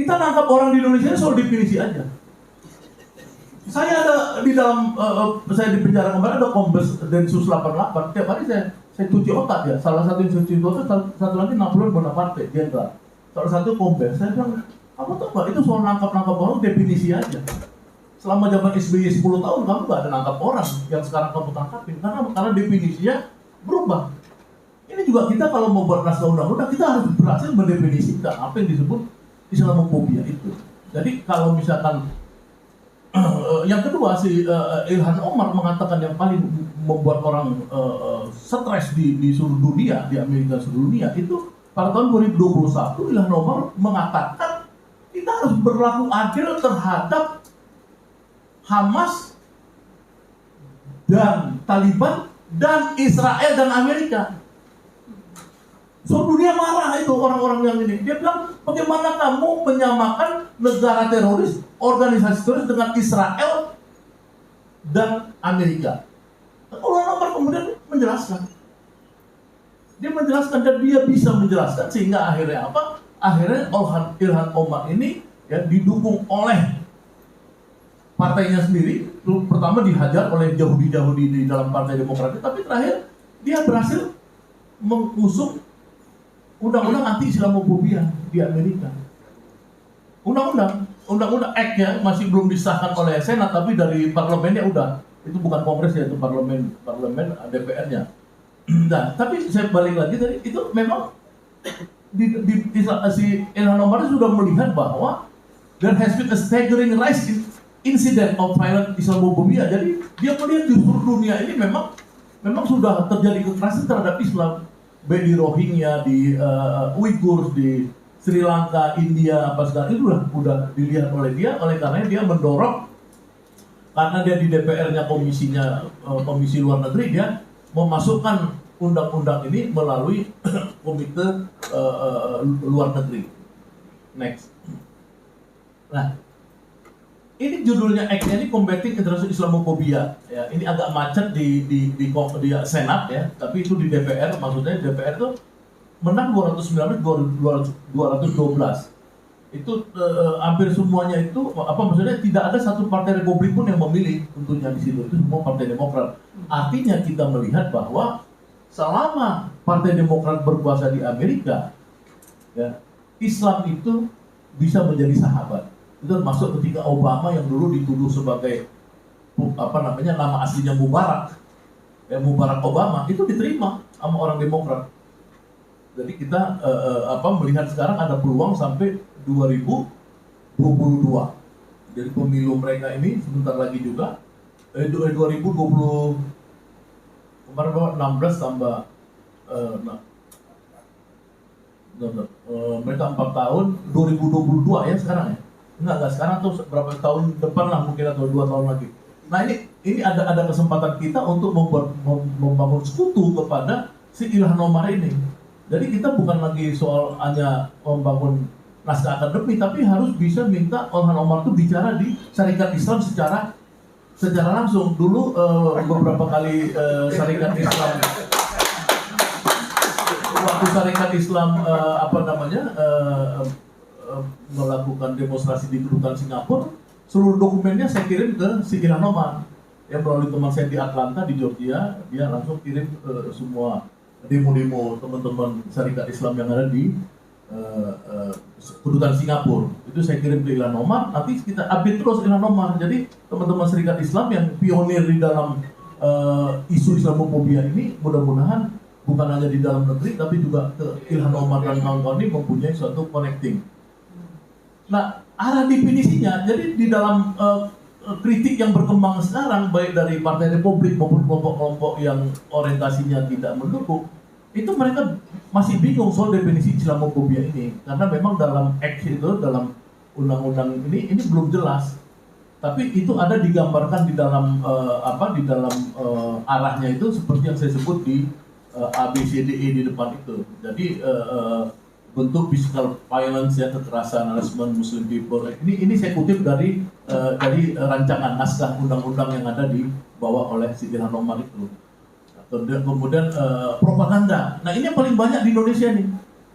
Kita nangkap orang di Indonesia soal definisi aja. Saya ada di dalam, saya di penjara kemarin ada Kombes Densus 88. Tiap hari saya cuci otak ya. Salah satu yang cuci otak, satu lagi Napoleon Bonaparte, jenderal. Salah satu Kombes. Saya bilang, kamu tahu nggak itu soal nangkap orang definisi aja. Selama zaman SBY 10 tahun kamu nggak ada nangkap orang yang sekarang kamu tangkapin karena definisinya berubah. Ini juga kita kalau membuat naskah undang-undang kita harus berhasil mendefinisikan apa yang disebut Islamophobia itu. Jadi kalau misalkan yang kedua si Ilhan Omar mengatakan yang paling membuat orang stres di seluruh dunia, di Amerika seluruh dunia itu pada tahun 2021 Ilhan Omar mengatakan kita harus berlaku adil terhadap Hamas dan Taliban dan Israel dan Amerika. Seluruh dunia marah itu orang-orang yang ini. Dia bilang, bagaimana kamu menyamakan negara teroris, organisasi teroris dengan Israel dan Amerika? Ilhan Omar kemudian menjelaskan. Dia menjelaskan dan dia bisa menjelaskan sehingga akhirnya apa? Akhirnya Ilhan Omar ini ya didukung oleh partainya sendiri. Pertama dihajar oleh Yahudi di dalam Partai Demokrat, tapi terakhir dia berhasil mengusung undang-undang anti Islamophobia di Amerika. Undang-undang Act-nya masih belum disahkan oleh Senat, tapi dari parlemennya udah. Itu bukan Kongres ya, itu parlemen DPR-nya. Nah, tapi saya balik lagi tadi, itu memang si Ilhan Omar sudah melihat bahwa there has been a staggering rise in incident of violent Islamophobia. Jadi dia melihat di seluruh dunia ini memang sudah terjadi kekerasan terhadap Islam. Baik di Rohingya, di Uyghur, di Sri Lanka, India, apa segala itu udah dilihat oleh dia, oleh karena dia mendorong, karena dia di DPR-nya komisi luar negeri, dia memasukkan undang-undang ini melalui komite luar negeri. Next. Nah, ini judulnya Act-nya ini Combating International Islamophobia. Ya, ini agak macet di Senat ya, tapi itu di DPR, maksudnya DPR itu menang 219 212. Itu hampir semuanya itu maksudnya tidak ada satu partai Republik pun yang memilih tentunya di situ, itu semua Partai Demokrat. Artinya kita melihat bahwa selama Partai Demokrat berkuasa di Amerika, ya, Islam itu bisa menjadi sahabat. Itu termasuk ketika Obama yang dulu dituduh sebagai nama aslinya Mubarak, ya, Mubarak Obama, itu diterima sama orang Demokrat. Jadi kita melihat sekarang ada peluang sampai 2022. Jadi pemilu mereka ini sebentar lagi juga 2020 kemarin 16 tambah mereka 4 tahun 2022 ya sekarang ya. Enggak sekarang tuh berapa tahun depan lah mungkin atau 2 tahun lagi. Nah ini ada kesempatan kita untuk membangun sekutu kepada si Ilhan Omar ini. Jadi kita bukan lagi soal hanya membangun naskah akademik, tapi harus bisa minta Ilhan Omar itu bicara di Syarikat Islam secara langsung. Dulu beberapa kali Syarikat Islam waktu Syarikat Islam melakukan demonstrasi di kedutaan Singapura, seluruh dokumennya saya kirim ke si Ilhan Omar. Ya, melalui teman saya di Atlanta, di Georgia, dia langsung kirim semua demo-demo teman-teman Syarikat Islam yang ada di kedutaan Singapura. Itu saya kirim ke Ilhan Omar, nanti kita update terus Ilhan Omar. Jadi teman-teman Syarikat Islam yang pionir di dalam isu Islamophobia ini, mudah-mudahan bukan hanya di dalam negeri, tapi juga ke Ilhan Omar dan kawan-kawan ini mempunyai suatu connecting. Nah, arah definisinya, jadi di dalam kritik yang berkembang sekarang, baik dari Partai Republik maupun kelompok-kelompok yang orientasinya tidak mendukung, itu mereka masih bingung soal definisi Islamophobia ini. Karena memang dalam Act itu, dalam undang-undang ini belum jelas. Tapi itu ada digambarkan di dalam arahnya itu seperti yang saya sebut di ABCDE di depan itu. Jadi bentuk physical violence ya, kekerasan, harassment Muslim people. Ini saya kutip dari rancangan naskah undang-undang yang ada dibawa oleh si Ilhan Omar itu. Kemudian propaganda. Nah ini yang paling banyak di Indonesia nih.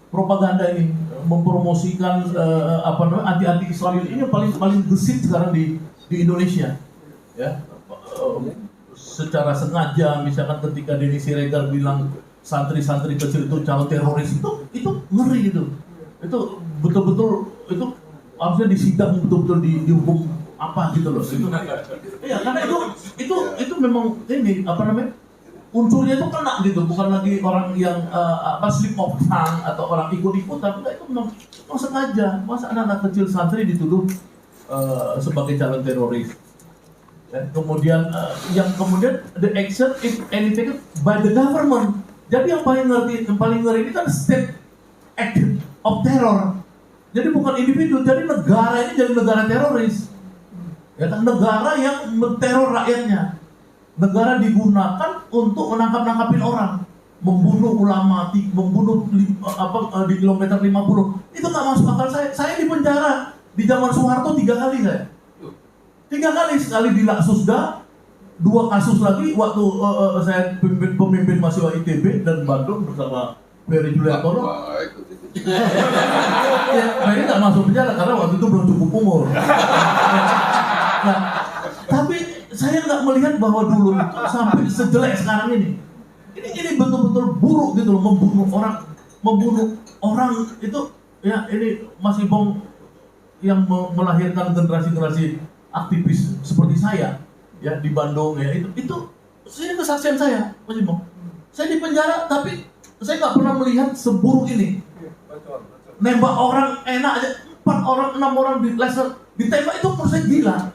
propaganda ini, mempromosikan anti Islam ini paling gesit sekarang di Indonesia, ya. Secara sengaja, misalkan ketika Denny Siregar bilang santri-santri kecil itu calon teroris, itu ngeri itu betul-betul itu harusnya disidang, betul-betul dihukum apa gitu loh. Ya, karena itu memang ini unsurnya itu kena gitu, bukan lagi orang yang slip of tongue atau orang ikut-ikutan, itu memang sengaja. Masa anak-anak kecil santri dituduh sebagai calon teroris. Dan kemudian the action is taken by the government. Jadi yang paling ngeri ini kan state act of terror. Jadi bukan individu, jadi negara ini jadi negara teroris. Ya kan, negara yang menteror rakyatnya. Negara digunakan untuk menangkap-nangkapin orang, membunuh ulama, membunuh di kilometer 50. Itu nggak masuk akal saya. Saya di penjara di zaman Soeharto 3 kali saya. 3 kali, sekali di Laksusda, 2 kasus lagi waktu saya pemimpin mahasiswa ITB dan Bandung bersama Ferry Juliantono. Ya, Ferry nggak masuk penjara karena waktu itu belum cukup umur. Nah, tapi saya nggak melihat bahwa dulu itu sampai sejelek sekarang ini. Ini betul-betul buruk gitu loh, membunuh orang itu ya. Ini masih yang melahirkan generasi aktivis seperti saya ya di Bandung ya, itu ini kesaksian saya, Mas Ibong. Saya di penjara tapi saya nggak pernah melihat seburuk ini. Nembak orang enak aja, 4 orang 6 orang di laser ditembak, itu proses gila.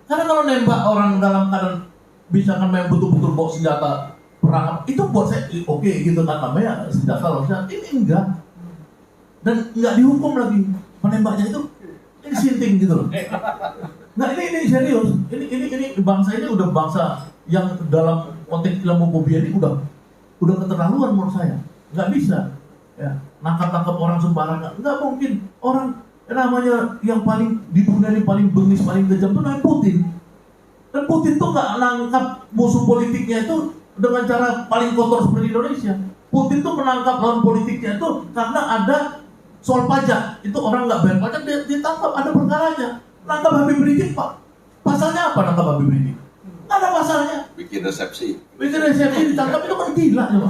Karena kalau nembak orang dalam keadaan bisa kan memang betul-betul bawa senjata perang, itu buat saya oke gitu kan, namanya senjata loh. Ini enggak, dan nggak dihukum lagi penembaknya itu. Ini sinting gitu loh. Nah ini serius. Ini bangsa ini udah bangsa yang dalam konteks Islamophobia ini udah keterlaluan menurut saya. Nggak bisa ya nangkap orang sembarangan. Nggak mungkin. Orang namanya yang paling di dunia ini paling bengis, paling kejam itu namanya Putin. Dan Putin tuh nggak nangkap musuh politiknya itu dengan cara paling kotor seperti Indonesia. Putin tuh menangkap lawan politiknya itu karena ada soal pajak. Itu orang nggak bayar pajak, dia ditangkap, ada perkaranya. Nangkap Habib Rizik, Pak. Pasalnya apa nangkap Habib Rizik? Nggak ada pasalnya. Bikin resepsi ditangkap, itu kan gila coba.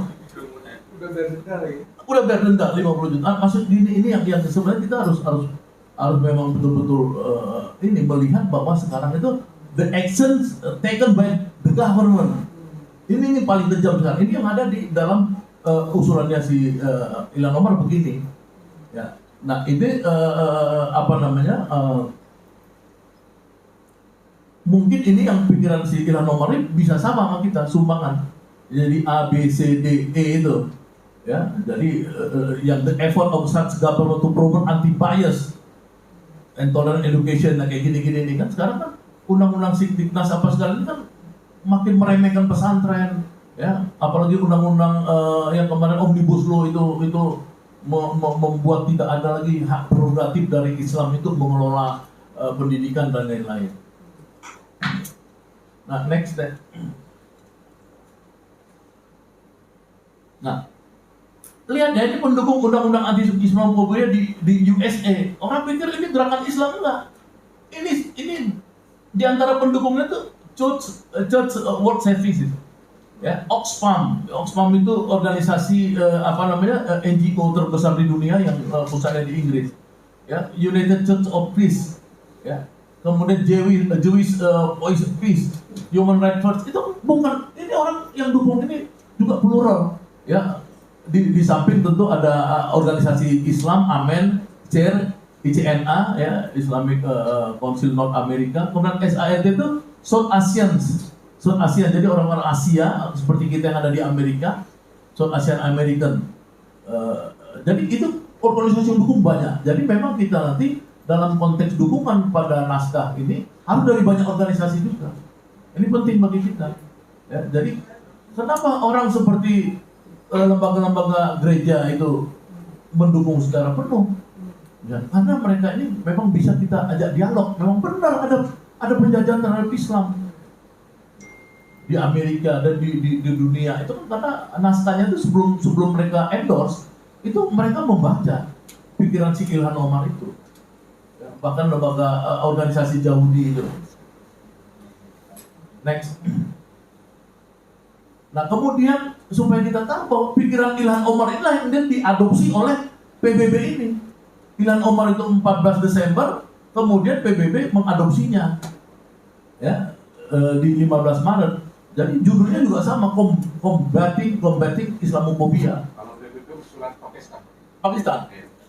Udah bayar denda 50 juta. Maksud ini yang sebenarnya kita harus memang betul-betul ini melihat bahwa sekarang itu the actions taken by the government. Ini paling kejam sekarang. Ini yang ada di dalam usulannya si Ilham Omar begini. Ya. Nah ini mungkin ini yang pikiran si Ilham Omar ini bisa sama kita sumbangan. Jadi A, B, C, D, E itu. Ya, jadi yang the effort of such government to promote anti-bias and tolerant education, nah, kayak gini-gini ini kan sekarang kan undang-undang Sikdiknas apa segala ini kan makin meremehkan pesantren, ya, apalagi undang-undang yang kemarin Omnibus Law itu membuat tidak ada lagi hak prerogatif dari Islam itu mengelola pendidikan dan lain-lain. Nah, next deh. Nah, lihat ya, ini pendukung undang-undang anti-Islamophobia di USA. Orang pikir ini gerakan Islam, enggak. Ini di antara pendukungnya tuh Church World Services. Ya, Oxfam itu organisasi NGO terbesar di dunia yang pusatnya di Inggris. Ya, United Church of Peace. Ya. Kemudian Jewish Voice of Peace, Human Rights Watch, itu bukan, ini orang yang dukung ini juga plural. Ya. Di samping tentu ada organisasi Islam, Amen, CER, ICNA, ya, Islamic Council North America. Kemudian SANT itu South ASEAN, jadi orang-orang Asia seperti kita yang ada di Amerika, South Asian American. Jadi itu organisasi yang dukung banyak. Jadi memang kita nanti dalam konteks dukungan pada naskah ini harus dari banyak organisasi juga. Ini penting bagi kita. Ya, jadi kenapa orang seperti lembaga-lembaga gereja itu mendukung secara penuh? Ya, karena mereka ini memang bisa kita ajak dialog. Memang benar ada penjajahan terhadap Islam di Amerika dan di dunia itu kan, karena naskahnya itu sebelum mereka endorse itu mereka membaca pikiran si Ilhan Omar itu. Bahkan lembaga organisasi Yahudi itu. Next. Nah kemudian supaya kita tahu bahwa pikiran Ilhan Omar inilah yang kemudian diadopsi oleh PBB ini. Ilhan Omar itu 14 Desember, kemudian PBB mengadopsinya ya di 15 Maret. Jadi judulnya juga sama, combating Islamophobia. Kalau PBB usulan Pakistan. Pakistan.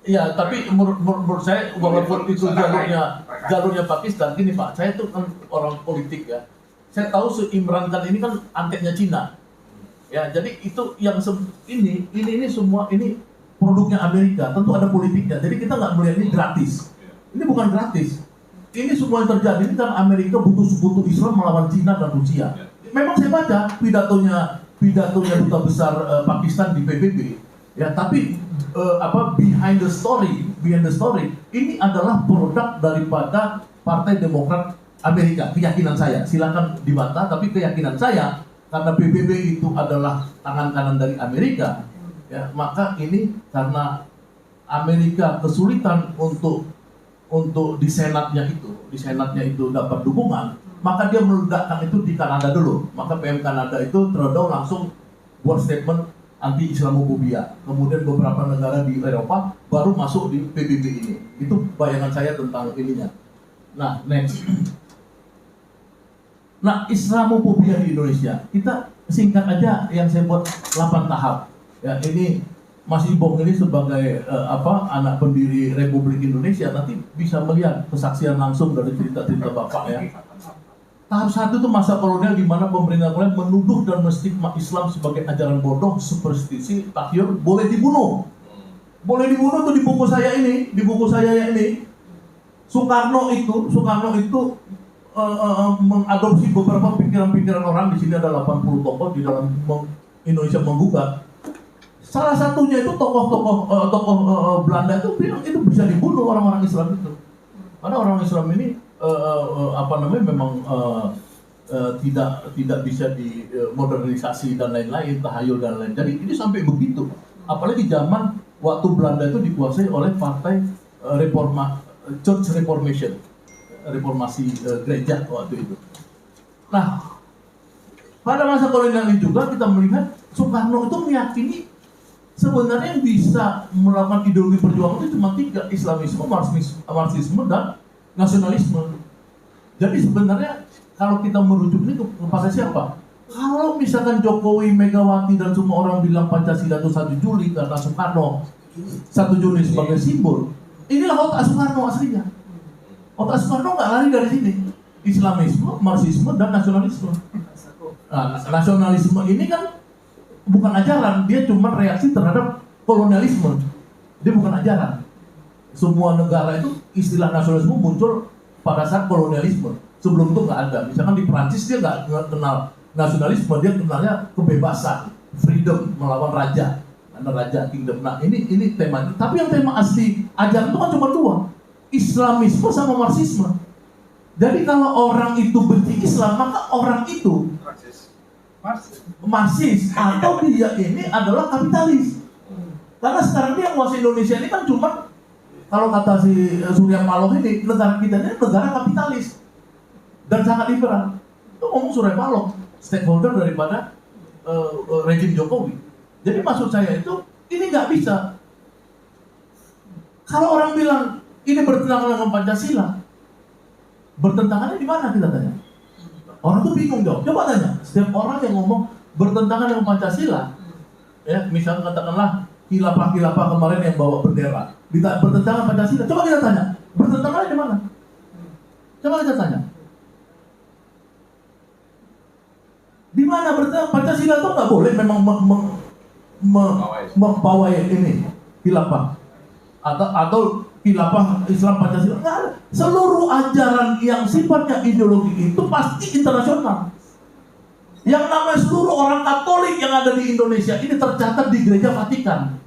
Iya, tapi menurut saya walaupun itu jalurnya Pakistan, gini Pak, saya itu kan orang politik ya. Saya tahu Imran Khan ini kan anteknya Cina. Ya, jadi itu yang ini semua ini produknya Amerika, tentu ada politiknya. Jadi kita nggak melihat ini gratis. Ini bukan gratis. Ini semua yang terjadi ini kan Amerika butuh Islam melawan Cina dan Rusia. Memang saya baca pidatonya duta besar Pakistan di PBB. Ya, tapi behind the story ini adalah produk daripada Partai Demokrat Amerika. Keyakinan saya, silakan dibantah, tapi keyakinan saya karena PBB itu adalah tangan kanan dari Amerika, ya, maka ini karena Amerika kesulitan untuk di senatnya itu dapat dukungan, maka dia meledakkan itu di Kanada dulu. Maka PM Kanada itu Trudeau langsung buat statement anti Islamophobia. Kemudian beberapa negara di Eropa baru masuk di PBB ini. Itu bayangan saya tentang ininya. Nah, next. Nah, Islamophobia di Indonesia, kita singkat aja yang saya buat 8 tahap. Ya, ini Mas Ibong ini sebagai anak pendiri Republik Indonesia nanti bisa melihat kesaksian langsung dari cerita-cerita Bapak ya. Tahap 1 itu masa kolonial di mana pemerintah kolonial menuduh dan menstigma Islam sebagai ajaran bodoh, superstisi, takyur, boleh dibunuh. Boleh dibunuh tuh di buku saya ini. Soekarno itu mengadopsi beberapa pikiran-pikiran orang. Di sini ada 80 tokoh di dalam Indonesia Menggugat. Salah satunya itu tokoh Belanda itu bilang itu bisa dibunuh orang-orang Islam itu. Karena orang Islam ini memang tidak bisa dimodernisasi dan lain-lain, tahayul dan lain-lain. Jadi ini sampai begitu. Apalagi zaman waktu Belanda itu dikuasai oleh partai Church Reformation. Reformasi gereja waktu itu. Nah, pada masa kolonial ini juga kita melihat Soekarno itu meyakini sebenarnya yang bisa melakukan ideologi perjuangan itu cuma 3, Islamisme, Marxisme, dan nasionalisme. Jadi sebenarnya kalau kita merujuk ini kepada siapa? Kalau misalkan Jokowi, Megawati, dan semua orang bilang Pancasila itu 1 Juli karena Soekarno 1 Juli sebagai simbol, inilah otak Soekarno aslinya. Otak Soekarno nggak lari dari sini. Islamisme, Marxisme, dan nasionalisme. Nah, nasionalisme ini kan bukan ajaran, dia cuma reaksi terhadap kolonialisme. Dia bukan ajaran. Semua negara itu istilah nasionalisme muncul pada saat kolonialisme. Sebelum itu nggak ada. Misalkan di Prancis dia nggak kenal nasionalisme, dia kenalnya kebebasan, freedom, melawan raja, karena raja kingdom. Nah ini temanya. Tapi yang tema asli ajaran itu kan cuma 2. Islamisme sama Marxisme. Jadi kalau orang itu benci Islam, maka orang itu Marxis atau dia ini adalah kapitalis. Karena sekarang dia menguasai Indonesia ini kan cuma, kalau kata si Surya Paloh ini, negara kita ini negara kapitalis dan sangat liberal. Itu ngomong Surya Paloh, stakeholder daripada rejim Jokowi. Jadi maksud saya itu, ini nggak bisa. Kalau orang bilang ini bertentangan dengan Pancasila, bertentangannya di mana kita tanya? Orang tuh bingung jawab. Coba tanya, setiap orang yang ngomong bertentangan dengan Pancasila, ya misalnya katakanlah khilafah kemarin yang bawa bendera, bertentangan Pancasila. Coba kita tanya, bertentangannya di mana? Coba kita tanya. Di mana bertentangan? Pancasila itu nggak boleh memang membawa ini khilafah atau khilafah Islam Pancasila. Nggak ada. Seluruh ajaran yang sifatnya ideologi itu pasti internasional. Yang namanya seluruh orang Katolik yang ada di Indonesia ini tercatat di Gereja Vatikan.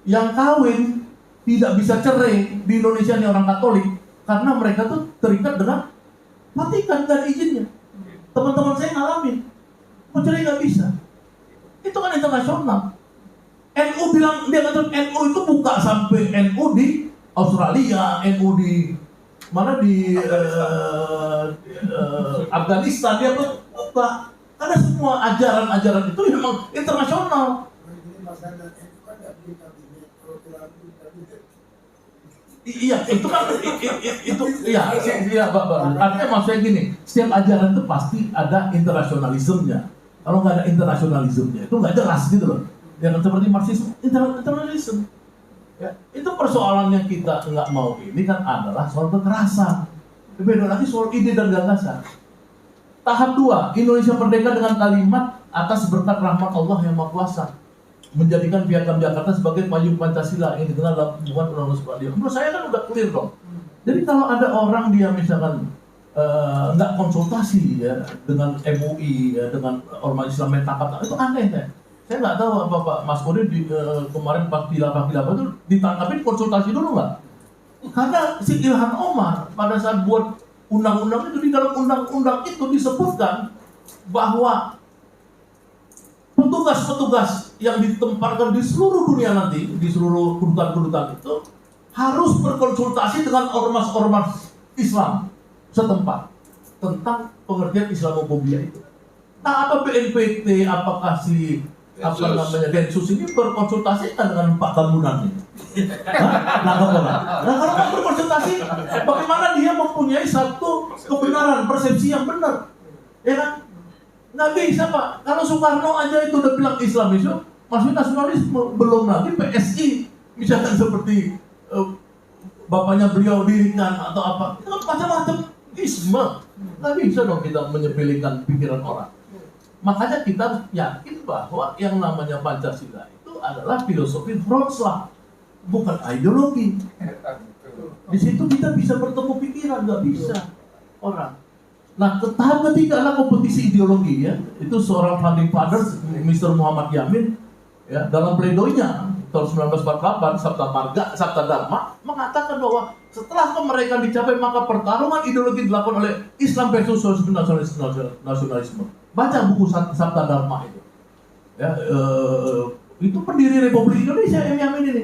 Yang kawin tidak bisa cerai di Indonesia ini orang Katolik karena mereka tuh terikat dengan Vatikan dan izinnya. Teman-teman saya ngalamin, mau cerai nggak bisa. Itu kan internasional. NU bilang, dia kata NU itu buka sampai NU di Australia, NU di mana di Afghanistan, dia buka. Karena semua ajaran-ajaran itu memang internasional. Iya, itu kan itu iya, Pak. Artinya maksudnya gini, setiap ajaran itu pasti ada internasionalismenya. Kalau nggak ada internasionalismenya, itu nggak jelas gitu loh. Yang seperti Marxisme, internasionalisme. Ya, itu persoalan yang kita nggak mau ini kan adalah soal kekerasan. Beda lagi soal ide dan gagasan. Tahap 2, Indonesia merdeka dengan kalimat atas berkat rahmat Allah yang Maha Kuasa, menjadikan Piagam Jakarta sebagai payung Pancasila yang dikenal dalam hubungan Undang-Undang Supadian. Menurut saya kan udah clear dong. Jadi kalau ada orang dia misalkan nggak konsultasi ya dengan MUI ya, dengan ormas Islam yang tangkap, itu aneh ya. Saya nggak tahu apa Pak Mas Kuri kemarin pas khilafah itu ditangkapin konsultasi dulu nggak? Karena si Ilhan Omar pada saat buat undang-undang itu, di dalam undang-undang itu disebutkan bahwa petugas-petugas yang ditempatkan di seluruh dunia nanti, di seluruh kedutaan-kedutaan itu harus berkonsultasi dengan ormas-ormas Islam setempat tentang pengertian Islamophobia itu. Nah, apa BNPT, apakah si Densus ini berkonsultasi kan dengan Pak Bangunan ini? Nah, kalau nggak berkonsultasi, bagaimana dia mempunyai satu kebenaran, persepsi yang benar? Ya kan? Nggak bisa Pak. Kalau Soekarno aja itu udah bilang Islamisme, maksudnya nasionalisme, belum lagi PSI, misalkan seperti bapaknya beliau dirikan atau apa, itu kan macam-macam isme. Nggak bisa dong kita menyepelekan pikiran orang. Makanya kita yakin bahwa yang namanya Pancasila itu adalah filosofi Wroclaw, bukan ideologi. Di situ kita bisa bertemu pikiran, nggak bisa orang. Nah, tahap ketiga adalah kompetisi ideologi ya. Itu seorang founding fathers, Mr. Muhammad Yamin, ya, dalam pledoinya tahun 1948, Sabta Dharma, mengatakan bahwa setelah kemerdekaan dicapai, maka pertarungan ideologi dilakukan oleh Islam versus nasionalisme. Baca buku Sabta Dharma itu. Ya, itu pendiri Republik Indonesia yang Yamin ini.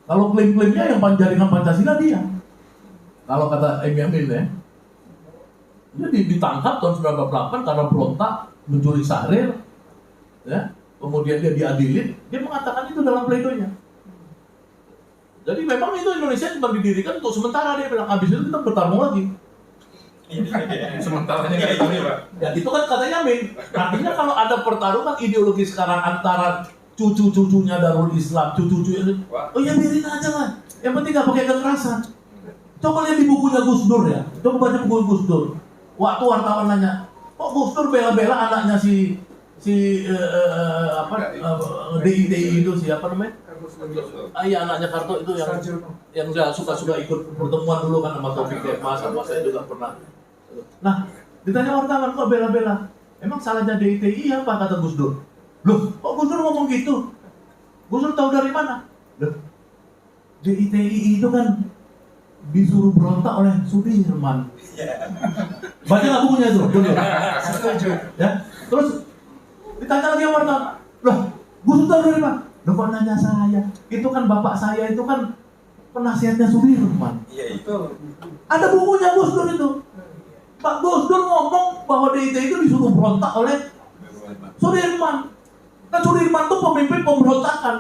Kalau klaim-klaimnya yang jaringan Pancasila dia. Kalau kata Yamin ya, dia ditangkap tahun 1998 karena berontak, mencuri Syahrir, ya. Kemudian dia diadilin, dia mengatakan itu dalam pledoinya. Jadi memang itu Indonesia cuma didirikan untuk sementara, dia bilang, habis itu kita bertarung lagi. Sementaranya kayak gini Pak. Ya itu kan katanya Yamin. Artinya kalau ada pertarungan ideologi sekarang antara cucu-cucunya Darul Islam, cucu-cucunya, oh ya biarin aja lah. Yang penting gak pakai kekerasan. Coba lihat di bukunya Gus Dur ya. Coba baca buku Gus Dur. Waktu wartawan nanya, kok Gus Dur bela-bela anaknya DITI itu siapa namanya? Iya, anaknya Karto itu yang suka ikut pertemuan dulu kan sama Taufik Kemas, sama saya juga pernah. Nah, ditanya wartawan, kok bela-bela? Emang salahnya DITI apa, kata Gus Dur? Loh, kok Gus Dur ngomong gitu? Gus Dur tahu dari mana? Loh, DITI itu kan disuruh berontak oleh Sudirman. Baca nggak bukunya itu? Ya, terus ditanya lagi sama wartawan, loh, Gus Dur tahu dari mana? Loh, kok nanya saya? Itu kan bapak saya itu kan penasihatnya Sudirman. Iya itu. Ada bukunya Gus Dur itu. Pak Gus Dur ngomong bahwa DITI itu disuruh berontak oleh Sudirman. Kan Sudirman itu pemimpin pemberontakan.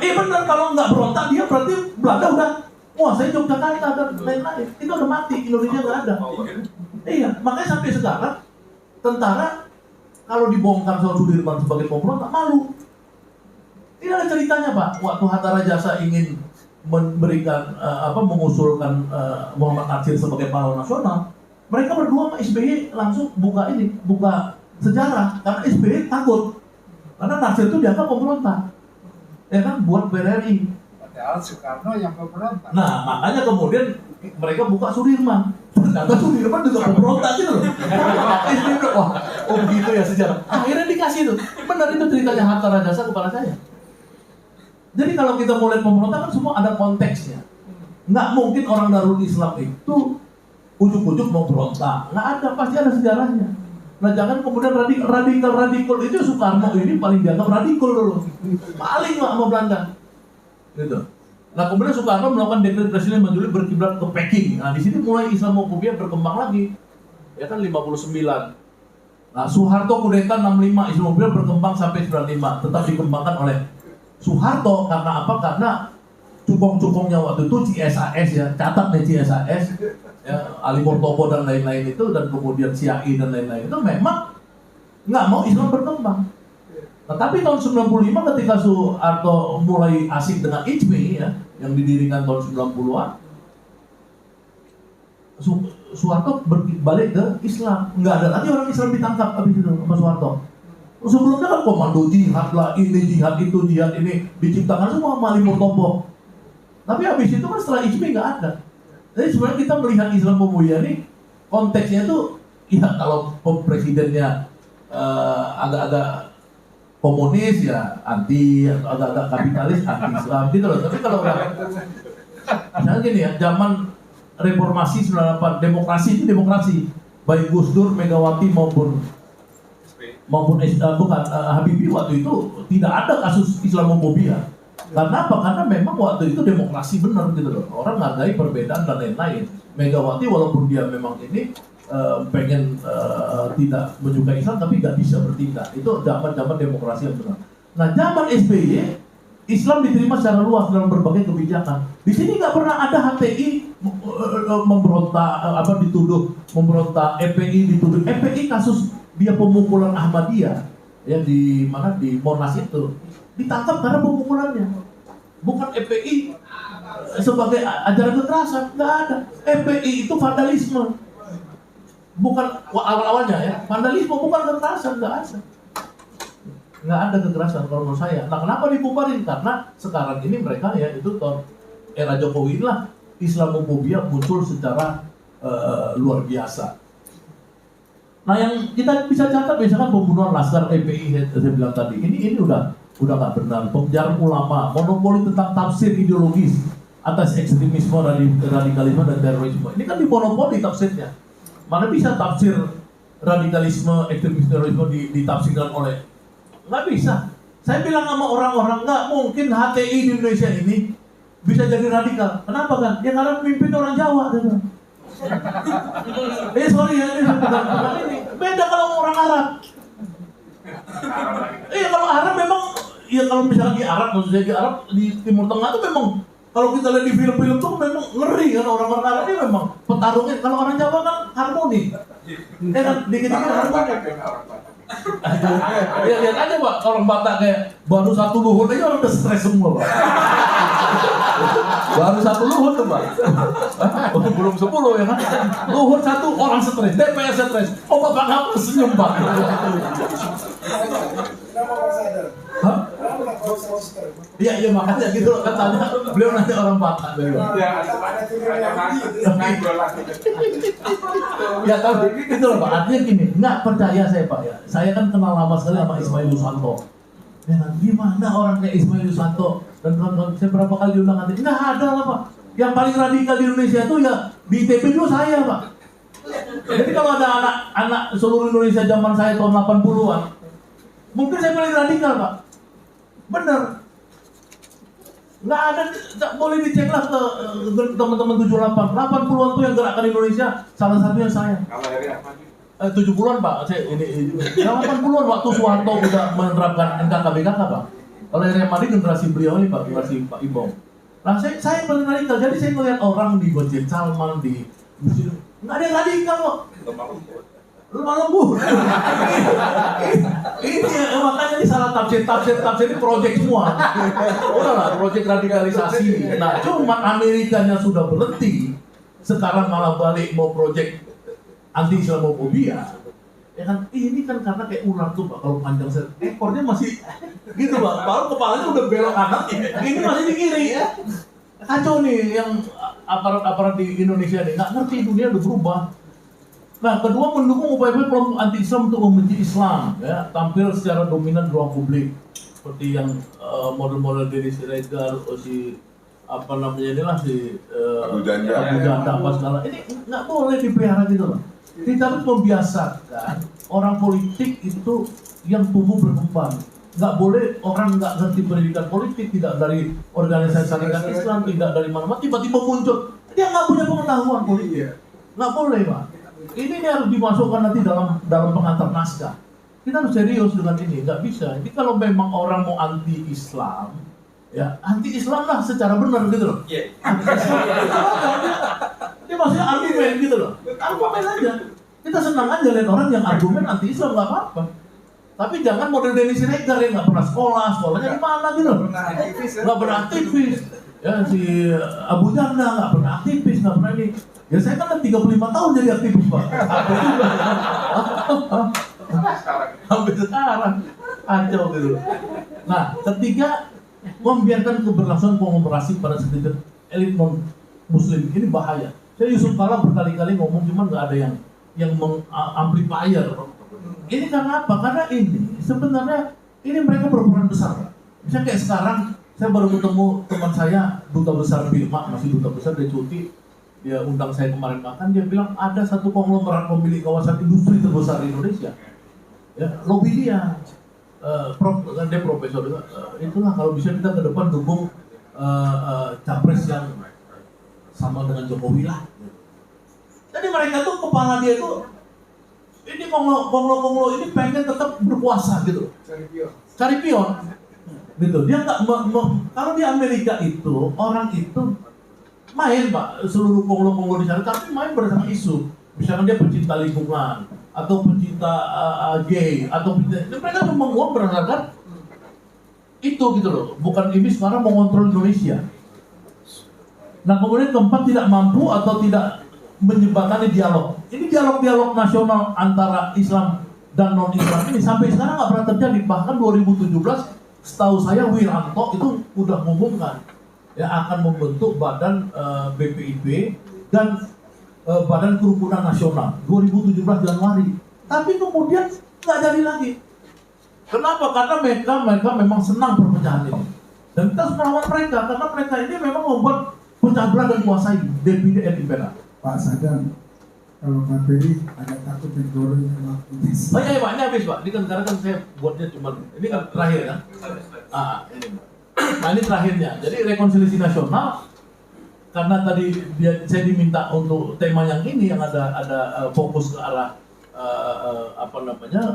Benar, kalau nggak berontak dia berarti Belanda udah menguasai Yogyakarta dan lain-lain. Itu udah mati, Indonesia nggak ada. Iya, makanya sampai sekarang tentara kalau dibongkar soal Sudirman sebagai pemberontak malu. Tidak ada ceritanya Pak. Waktu Hatta Rajasa ingin memberikan mengusulkan Muhammad Natsir sebagai pahlawan nasional, mereka berdua sama SBY langsung buka sejarah karena SBY takut karena Natsir itu dianggap pemberontak, ya kan, buat PRRI. Padahal Soekarno yang pemberontak. Nah, makanya kemudian mereka buka Sudirman. Ternyata Sudirman juga pemberontak gitu loh. SBY bilang, wah, oh begitu ya sejarah. Akhirnya dikasih itu. Benar itu ceritanya Hatta Rajasa kepada saya. Jadi kalau kita mulai pemberontakan semua ada konteksnya. Nggak mungkin orang Darul Islam itu ujuk-ujuk mau berontak. Nggak ada, pasti ada sejarahnya. Nah jangan kemudian radikal itu Soekarno ini paling dianggap radikal dulu, paling lah sama Belanda, gitu. Nah kemudian Soekarno melakukan dekret presiden Juli berkiblat ke Peking. Nah di sini mulai Islamofobia berkembang lagi, ya kan 59. Nah Soeharto kudeta 65, Islamofobia berkembang sampai 95, tetap dikembangkan oleh Soeharto karena apa? Karena cukong-cukongnya waktu itu CSAS ya, catat nih CSAS. Ya, Ali Murtopo dan lain-lain itu, dan kemudian Syai dan lain-lain itu memang nggak mau Islam berkembang. Nah, tapi tahun 95 ketika Soeharto mulai asik dengan IJMI ya, yang didirikan tahun 90-an, Soeharto balik ke Islam. Nggak ada lagi orang Islam ditangkap habis itu sama Soeharto. Sebelumnya kan komando jihad lah, ini jihad itu jihad ini diciptakan semua sama Ali Murtopo. Tapi habis itu kan setelah IJMI nggak ada. Jadi sebenarnya kita melihat Islamofobia ini konteksnya tuh ya kalau presidennya agak-agak komunis ya anti, atau agak-agak kapitalis anti Islam gitu loh. Tapi kalau misalnya gini ya, zaman reformasi 98, demokrasi itu demokrasi, baik Gus Dur, Megawati maupun Habibie waktu itu tidak ada kasus Islamofobia. Karena apa? Karena memang waktu itu demokrasi benar gitu loh. Orang menghargai perbedaan dan lain-lain. Megawati walaupun dia memang ini pengen tidak menyukai Islam tapi nggak bisa bertindak. Itu zaman-zaman demokrasi yang benar. Nah zaman SBY Islam diterima secara luas dalam berbagai kebijakan. Di sini nggak pernah ada HTI memberontak, dituduh memberontak, FPI dituduh. FPI kasus dia pemukulan Ahmadiyah yang di mana di Monas itu ditangkap karena pemukulannya, bukan FPI sebagai ajaran kekerasan, nggak ada. FPI itu vandalisme, bukan awal-awalnya ya, vandalisme bukan kekerasan, nggak ada kekerasan kalau menurut saya. Nah kenapa dibubarin? Karena sekarang ini mereka ya itu tahun era Jokowi inilah Islamofobia muncul secara luar biasa. Nah yang kita bisa catat misalkan pembunuhan Laskar FPI saya bilang tadi, ini udah nggak benar. Penjara ulama, monopoli tentang tafsir ideologis atas ekstremisme, radikalisme dan terorisme. Ini kan dimonopoli tafsirnya. Mana bisa tafsir radikalisme, ekstremisme, terorisme ditafsirkan oleh? Nggak bisa. Saya bilang sama orang-orang, nggak mungkin HTI di Indonesia ini bisa jadi radikal. Kenapa kan? Ya karena pemimpin orang Jawa. Sorry ya, ini beda kalau orang Arab. Kalau Arab memang, ya kalau misalnya di Arab, maksudnya di Arab, di Timur Tengah itu memang, kalau kita lihat di film-film tuh memang ngeri kan, orang-orang Arab ini memang petarungnya. Kalau orang Jawa kan harmoni. Kan dikit-dikit harmoni. Ya lihat aja Pak, orang Batak kayak baru satu luhur aja orang udah stres semua Pak. Baru satu luhur tuh Pak. Belum 10 ya kan. Luhur satu orang stres, DPR stres. Oh Bapak ngapa senyum Pak? Hah? Iya makanya gitu loh katanya. Beliau nanti orang Batak beliau. Ya tahu gitu loh Pak. Artinya gini, nggak percaya saya Pak ya. Saya kan kenal lama sekali sama Ismail Yusanto. Ya kan, gimana orang kayak Ismail Yusanto dan kawan-kawan saya berapa kali diundang nanti? Nggak ada lah Pak. Yang paling radikal di Indonesia itu ya di ITB dulu saya Pak. Jadi kalau ada anak seluruh Indonesia zaman saya tahun 80-an, mungkin saya paling radikal Pak. Bener. Nggak ada, boleh dicek lah ke teman-teman 78. 80-an tuh yang gerakan Indonesia, salah satunya saya. Kalau dari apa? 70-an Pak, saya ini 80-an waktu Soeharto udah menerapkan NKKBKK Pak. Kalau dari Madi generasi beliau ini Pak, generasi Pak Ibong. Nah saya paling radikal, jadi saya melihat orang di Masjid Salman, di Mesir, nggak ada yang radikal kok. Lemah lembut. Ini makanya ini salah tafsir ini proyek semua. Udahlah, proyek radikalisasi. Nah, cuma Amerikanya sudah berhenti, sekarang malah balik mau proyek anti Islamofobia. Ya kan, ini kan karena kayak ular tuh Pak, kalau panjang ekornya masih gitu Pak, baru kepalanya udah belok kanan, ini masih di kiri ya. Kacau nih yang aparat-aparat di Indonesia nih, nggak ngerti dunia udah berubah. Nah, kedua mendukung upaya-upaya kelompok anti-Islam untuk membenci Islam, ya, tampil secara dominan di ruang publik, seperti yang model-model Denny Siregar, si apa namanya inilah si Abu Janda apa segala. Ini nggak boleh dipelihara gitu loh. Kita harus membiasakan orang politik itu yang tumbuh berkembang. Nggak boleh orang nggak ngerti pendidikan politik, tidak dari organisasi syarikat Islam, tidak dari mana-mana, tiba-tiba muncul. Dia nggak punya pengetahuan politik. Nggak boleh, Pak. Ini harus dimasukkan nanti dalam pengantar naskah. Kita harus serius dengan ini, nggak bisa. Jadi kalau memang orang mau anti-Islam, ya anti-Islam lah secara benar gitu loh. Anti-Islam. Dia maksudnya argumen gitu loh. Argumen aja. Kita senang aja lihat orang yang argumen anti-Islam, nggak apa-apa. Tapi jangan model Denny Siregar yang nggak pernah sekolahnya di mana gitu loh. Nggak pernah aktivis. Ya si Abu Janda nggak pernah aktivis, nggak pernah ini. Ya saya kan 35 tahun jadi aktivis, Pak. Sampai sekarang kacau gitu. Nah, ketiga, membiarkan keberlangsungan konglomerasi pada segelintir elit non Muslim ini bahaya. Saya Yusuf Kala berkali-kali ngomong, cuman nggak ada yang mengamplifier. Ini karena apa? Karena ini sebenarnya ini mereka berperan besar. Misalnya kayak sekarang saya baru ketemu teman saya duta besar Birma, masih duta besar, dia cuti. Dia undang saya kemarin makan, dia bilang ada satu konglomerat pemilik kawasan industri terbesar di Indonesia. Ya, lobby dia. Dia profesor juga. Itulah kalau bisa kita ke depan dukung capres yang sama dengan Jokowi lah. Jadi mereka tuh kepala dia tuh ini konglo ini pengen tetap berkuasa gitu. Cari pion. Gitu. Dia nggak kalau di Amerika itu orang itu main, Pak, seluruh konglo di sana, tapi main berdasarkan isu. Misalkan dia pencinta lingkungan atau pencinta gay atau mereka memang uang berdasarkan itu gitu loh. Bukan ini sekarang mau kontrol Indonesia. Nah kemudian keempat, tidak mampu atau tidak menjembatani dialog. Ini dialog nasional antara Islam dan non Islam ini sampai sekarang nggak pernah terjadi. Bahkan 2017 setahu saya Wiranto itu udah mengumumkan ya akan membentuk badan BPIP dan Badan Kerukunan Nasional 2017 Januari. Tapi kemudian nggak jadi lagi. Kenapa? Karena mereka memang senang perpecahan ini. Dan kita harus melawan mereka karena mereka ini memang membuat pecah belah dan kuasai DPD dan MPR. Pak Sadam, kalau Pak Peri agak takut digoreng sama aktivis. Oh iya Pak, ini habis Pak. Ini kan sekarang kan saya buatnya cuma ini kan terakhir kan. Ini. Nah ini terakhirnya. Jadi rekonsiliasi nasional karena tadi saya diminta untuk tema yang ini yang ada fokus ke arah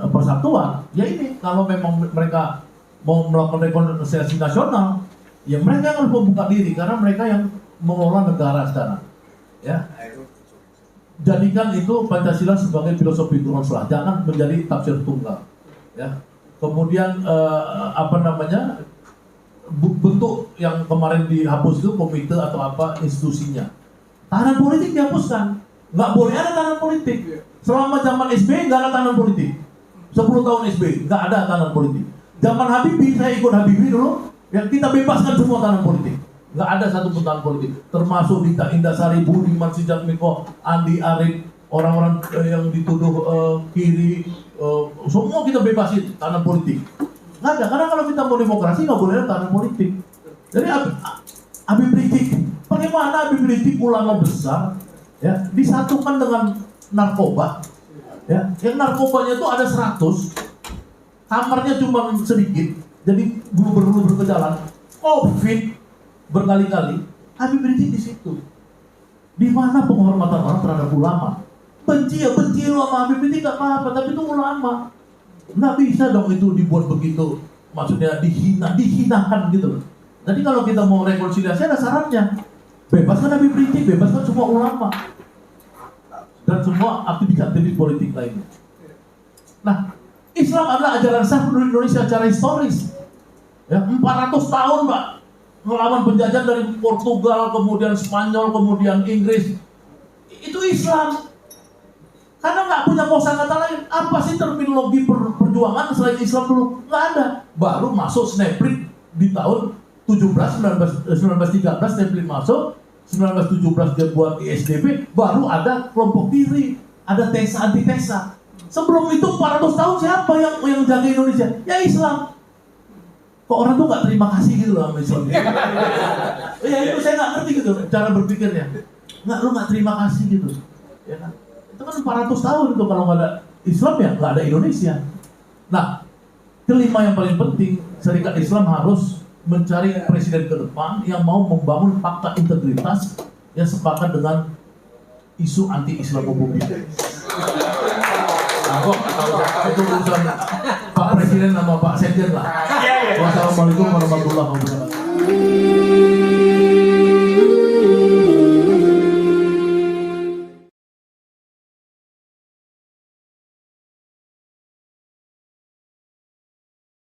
persatuan. Ya ini kalau memang mereka mau melakukan rekonsiliasi nasional, ya mereka harus membuka diri karena mereka yang mengelola negara sekarang. Ya. Jadikan itu Pancasila sebagai filosofi Nusra, jangan menjadi tafsir tunggal. Ya. Kemudian bentuk yang kemarin dihapus itu komite atau apa institusinya. Tahanan politik dihapuskan, nggak boleh ada tahanan politik. Selama zaman SBY nggak ada tahanan politik. 10 tahun SBY nggak ada tahanan politik. Zaman Habibie, saya ikut Habibie dulu, yang kita bebaskan semua tahanan politik. Nggak ada satu pun tahanan politik, termasuk Dita Indasari, Budiman Sujatmiko, Andi Arief, orang-orang yang dituduh kiri, semua kita bebasin tahanan politik. Nggak ada, karena kalau kita mau demokrasi nggak boleh ada tahanan politik. Jadi Habib Rizik, bagaimana Habib Rizik ulama besar, ya disatukan dengan narkoba, ya yang narkobanya itu ada 100, kamarnya cuma sedikit, jadi gubernur berkejalan, COVID berkali-kali, Habib Rizik di situ. Di mana penghormatan orang terhadap ulama? Benci lo sama Habib Rizik nggak apa-apa, tapi itu ulama. Nggak bisa dong itu dibuat begitu, maksudnya dihinakan gitu loh. Jadi kalau kita mau rekonsiliasi ada syaratnya, bebaskan Habib Rizik, bebaskan semua ulama dan semua aktivis-aktivis politik lainnya. Nah, Islam adalah ajaran sah penduduk Indonesia secara historis. Ya, 400 tahun, Pak, melawan penjajahan dari Portugal, kemudian Spanyol, kemudian Inggris. Itu Islam. Karena nggak punya kosakata lain. Apa sih terminologi perjuangan selain Islam dulu? Nggak ada. Baru masuk Snaprit di tahun 1913 Snaprit masuk, 1917 dia buat ISDP, baru ada kelompok kiri, ada tesa antitesa. Sebelum itu 400 tahun siapa yang jaga Indonesia? Ya Islam. Kok orang tuh nggak terima kasih gitu loh sama Islam? Ya itu saya nggak ngerti gitu cara berpikirnya. Lu nggak terima kasih gitu, ya kan? Itu kan 400 tahun itu kalau nggak ada Islam ya nggak ada Indonesia. Nah, kelima yang paling penting, Serikat Islam harus mencari presiden ke depan yang mau membangun fakta integritas yang sepakat dengan isu anti Islamophobia. Nah, kok itu urusan Pak Presiden sama Pak Sekjen lah. Wassalamualaikum warahmatullahi wabarakatuh.